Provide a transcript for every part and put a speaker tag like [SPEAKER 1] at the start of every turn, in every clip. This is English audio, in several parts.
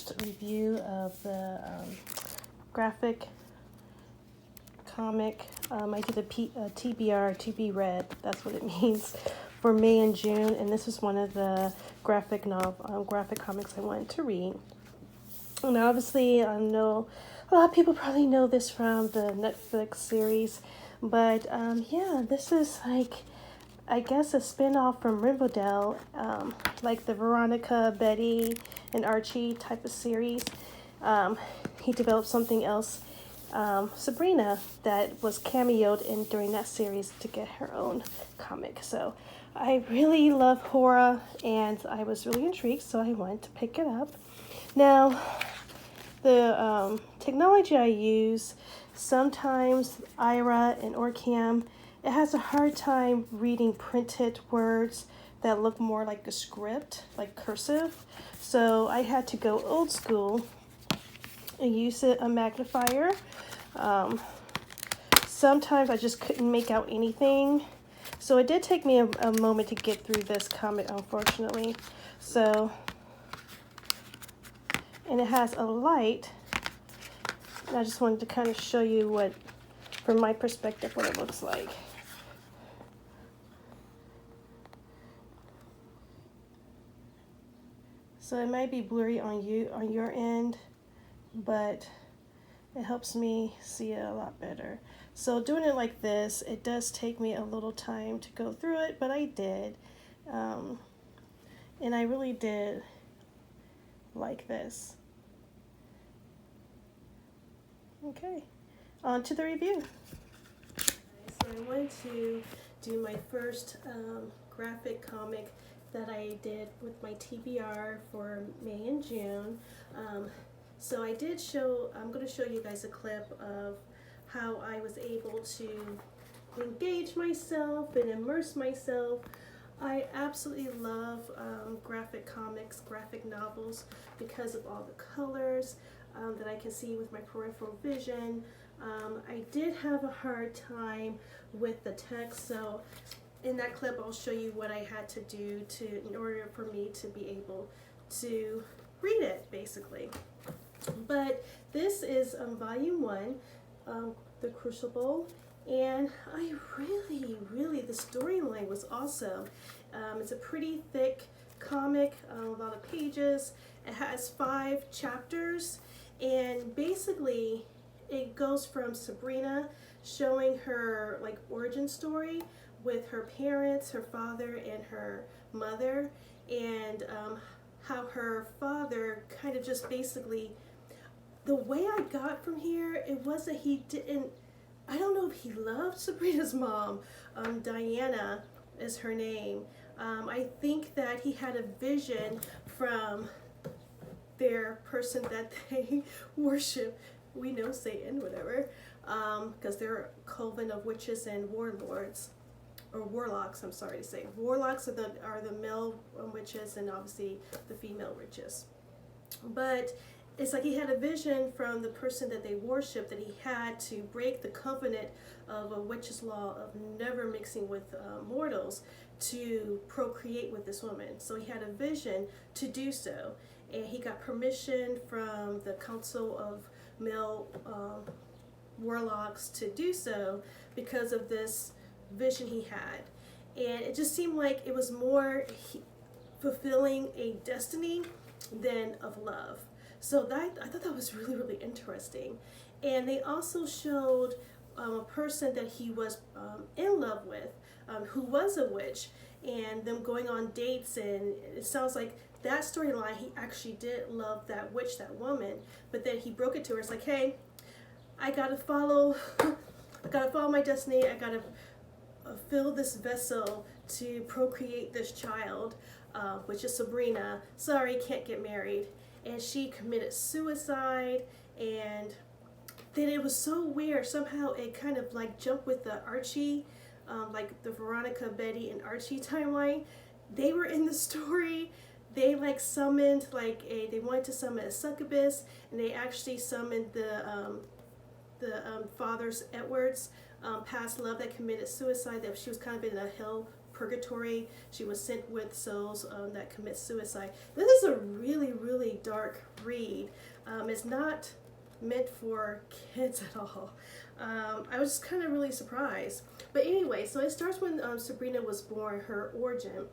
[SPEAKER 1] first review of the graphic comic. I did a TBR, to be read, that's what it means, for May and June, and this is one of the graphic comics I wanted to read. And obviously, I know a lot of people probably know this from the Netflix series, but yeah, this is like, I guess, a spin-off from Riverdale, like the Veronica, Betty, and Archie type of series. He developed something else, Sabrina, that was cameoed in during that series to get her own comic. So I really love horror, and I was really intrigued, so I wanted to pick it up. Now, the technology I use, sometimes Ira and Orcam, it has a hard time reading printed words that look more like a script, like cursive. So I had to go old school and use a magnifier. Sometimes I just couldn't make out anything. So it did take me a moment to get through this comic, unfortunately. So, and it has a light. And I just wanted to kind of show you what, from my perspective, what it looks like. So it might be blurry on your end, but it helps me see it a lot better. So doing it like this, it does take me a little time to go through it, but I did. And I really did like this. Okay, on to the review. So I wanted to do my first graphic comic that I did with my TBR for May and June. So I did I'm going to show you guys a clip of how I was able to engage myself and immerse myself. I absolutely love graphic comics, graphic novels, because of all the colors that I can see with my peripheral vision. I did have a hard time with the text, so in that clip I'll show you what I had to do in order for me to be able to read it, basically. But this is volume 1, The Crucible, and I really, the storyline was awesome. It's a pretty thick comic, a lot of pages. It has 5 chapters, and basically it goes from Sabrina showing her like origin story with her parents, her father and her mother, and how her father kind of just basically, the way I got from here, it wasn't, he didn't, I don't know if he loved Sabrina's mom. Diana is her name. I think that he had a vision from their person that they worship. We know Satan, whatever, because they're a coven of witches and warlords. Or warlocks, I'm sorry to say. Warlocks are the male witches, and obviously the female witches. But it's like he had a vision from the person that they worship, that he had to break the covenant of a witch's law of never mixing with mortals to procreate with this woman. So he had a vision to do so, and he got permission from the council of male warlocks to do so because of this vision he had. And it just seemed like it was more fulfilling a destiny than of love. So I thought that was really interesting. And they also showed a person that he was in love with, who was a witch, and them going on dates, and it sounds like that storyline, he actually did love that witch, that woman, but then he broke it to her. It's like, hey, I gotta follow my destiny. I gotta fill this vessel to procreate this child, which is Sabrina. Sorry, can't get married. And she committed suicide, and then it was so weird. Somehow it kind of like jumped with the Archie, like the Veronica, Betty, and Archie timeline. They were in the story. They like summoned they wanted to summon a succubus, and they actually summoned the father's Edward's past love that committed suicide. That she was kind of in a hell purgatory. She was sent with souls that commit suicide. This is a really, really dark read. It's not meant for kids at all. I was just kind of really surprised. But anyway, so it starts when Sabrina was born, her origin,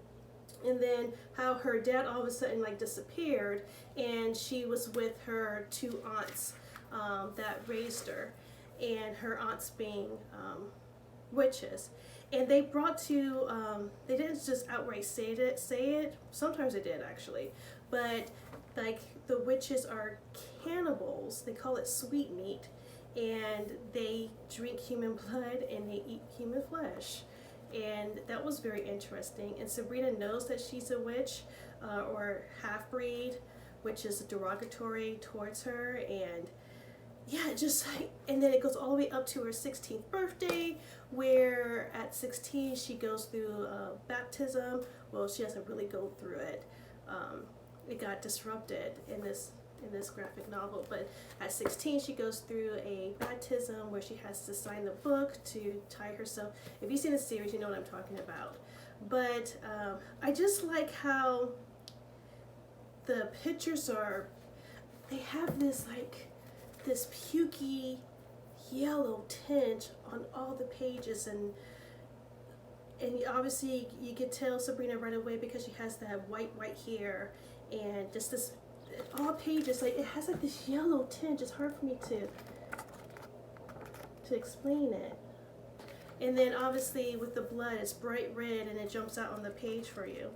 [SPEAKER 1] and then how her dad all of a sudden like disappeared, and she was with her two aunts that raised her, and her aunts being witches. And they brought to, they didn't just outright say it, sometimes they did actually, but like the witches are cannibals, they call it sweet meat, and they drink human blood and they eat human flesh. And that was very interesting. And Sabrina knows that she's a witch or half-breed, which is derogatory towards her. And yeah, just like, and then it goes all the way up to her 16th birthday, where at 16 she goes through baptism. Well, she doesn't really go through it. It got disrupted in this graphic novel, but at 16 she goes through a baptism where she has to sign the book to tie herself. If you've seen the series, you know what I'm talking about. But I just like how the pictures are, they have this like this pukey yellow tint on all the pages, and obviously you could tell Sabrina right away because she has that white hair, and just this, all pages, like it has like this yellow tint. It's hard for me to explain it. And then obviously with the blood, it's bright red and it jumps out on the page for you.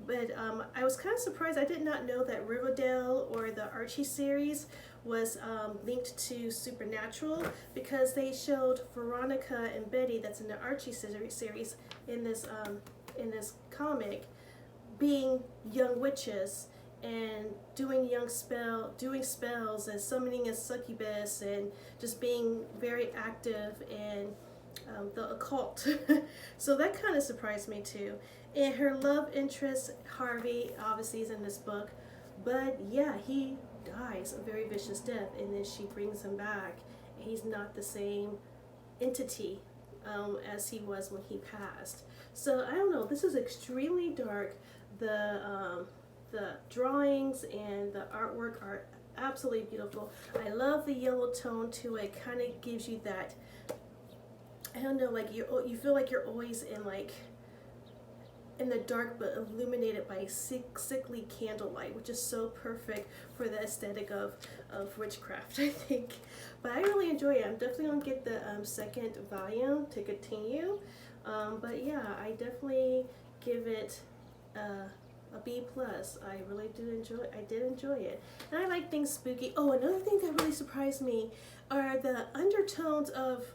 [SPEAKER 1] But I was kind of surprised. I did not know that Riverdale or the Archie series was linked to Supernatural, because they showed Veronica and Betty, that's in the Archie series, in this comic, being young witches and doing spells and summoning a succubus and just being very active in the occult. So that kind of surprised me too. And her love interest, Harvey, obviously is in this book, but yeah, he dies a very vicious death, and then she brings him back, and he's not the same entity as he was when he passed. So I don't know, this is extremely dark. The drawings and the artwork are absolutely beautiful. I love the yellow tone to it. Kind of gives you that, I don't know, like you feel like you're always in like in the dark but illuminated by sickly candlelight, which is so perfect for the aesthetic of witchcraft, I think. But I really enjoy it. I'm definitely gonna get the second volume to continue. But yeah, I definitely give it a B+. I really did enjoy it. And I like things spooky. Oh, another thing that really surprised me are the undertones of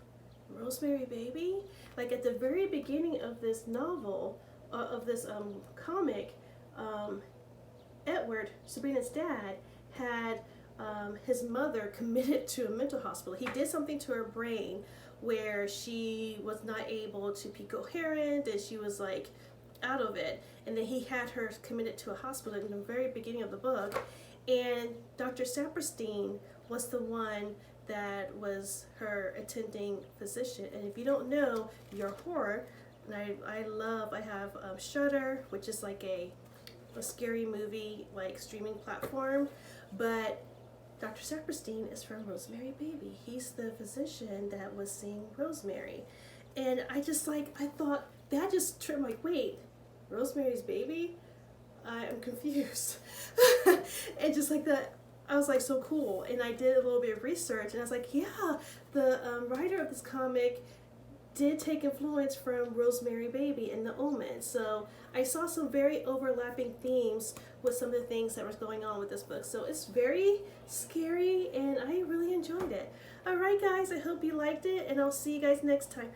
[SPEAKER 1] Rosemary Baby. Like at the very beginning of this novel, of this comic, Edward, Sabrina's dad, had his mother committed to a mental hospital. He did something to her brain where she was not able to be coherent, and she was like out of it, and then he had her committed to a hospital in the very beginning of the book. And Dr. Saperstein was the one that was her attending physician. And if you don't know your horror, and I have Shudder, which is like a scary movie like streaming platform, but Dr. Saperstein is from Rosemary Baby. He's the physician that was seeing Rosemary. And I thought that just tripped, like, wait, Rosemary's Baby? I'm confused. And just like that, I was like, so cool. And I did a little bit of research, and I was like, yeah, the writer of this comic did take influence from Rosemary Baby and The Omen. So I saw some very overlapping themes with some of the things that was going on with this book. So it's very scary, and I really enjoyed it. Alright guys, I hope you liked it, and I'll see you guys next time.